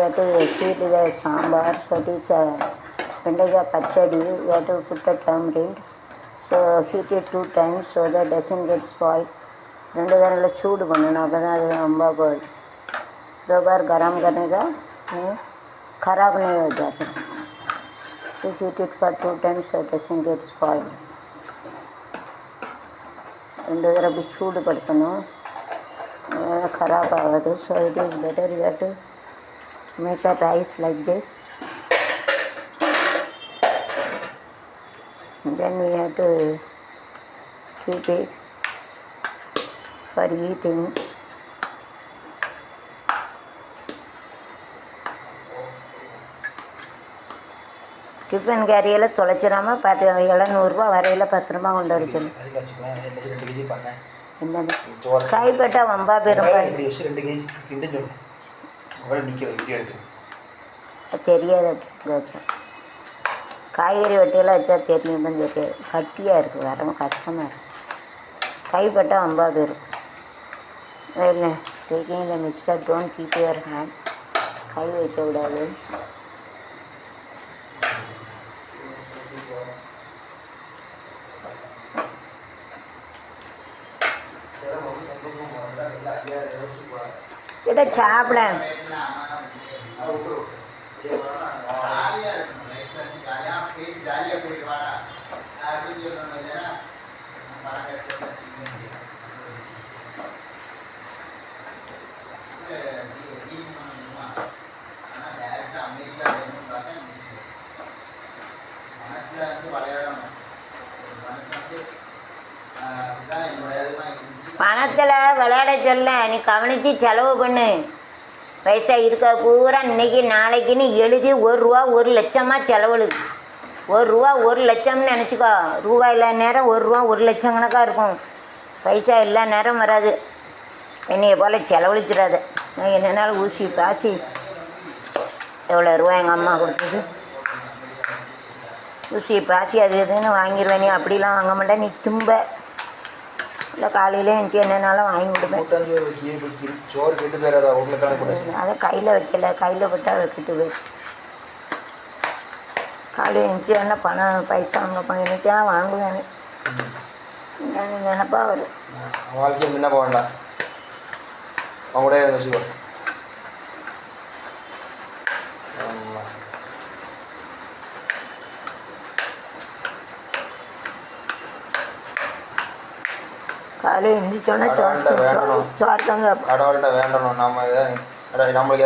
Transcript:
have to heat the sambar, so it is vendaya pachadi, you have to put the tamarind. So heat it 2 times so that doesn't get spoiled. 2 தடவை சூடு பண்ணணும், அப்போ தான் அது ரொம்ப போகுது. दो बार गरम करने का खराब नहीं हो जाता. To heat it for 2 times so it doesn't get spoiled. 2 தடவை சூடு படுத்தணும், खराब ஆகாது. So it is better you have to make a rice like this. Then we have to keep it for eating. Tiffin கேரியெல்லாம் தொலைச்சிடாமல் 700 வரையில் பத்திரமா கொண்டு வரணும். என்னது கைப்பட்டா வம்பா பெரும்பா தெரியாது. வச்சா காய்கறி வெட்டியெல்லாம் வச்சா தெரியும், தெரியாது, கட்டியாக இருக்குது, வர கஷ்டமாக இருக்குது. கைப்பட்டா வம்பா பெரும். இல்லை taking the mixer, don't keep your hand, கை வைக்க விடாது. இட சாப்பிட பணத்தில் விளையாட சொல்ல, நீ கவனித்து செலவு பண்ணு. பைசா இருக்க பூரா இன்றைக்கி நாளைக்குன்னு எழுதி 1 ரூபா 1 லட்சமாக செலவழு. 1 ரூபா 1 லட்சம்னு நினச்சிக்கோ. ரூபா இல்லா நேரம் 1 ரூபா 1 லட்சம் கணக்காக இருக்கும். பைசா எல்லா நேரம் வராது. என்னையை போல் செலவழிச்சிடாது. நான் என்னென்னாலும் ஊசி பாசி எவ்வளோ ரூபா எங்கள் அம்மா கொடுத்தது, ஊசி பாசி அது இதுன்னு வாங்கிடுவேன். நீ அப்படிலாம் வாங்க மாட்டேன், நீ தும்ப இல்லை. காலையிலே எழுந்துச்சி என்னென்னாலும் வாங்கி கொடுப்பேன். அதை கையில் வைக்கல, கையில் போட்டால் வைக்கிட்டு போய் காலையில் எழுந்துச்சி என்ன பணம் பைசா வாங்க பண்ணிட்டு தான் வாங்குவேன். நான் நினப்பா வரும். வாழ்க்கையை முன்ன போக வேண்டாம், அவங்க கூட வச்சுக்கோ. காலையில் எழுந்திரிச்சோன்னா சோறு தாங்க கடவுள்கிட்ட வேண்டணும். நம்ம நம்மளுக்கு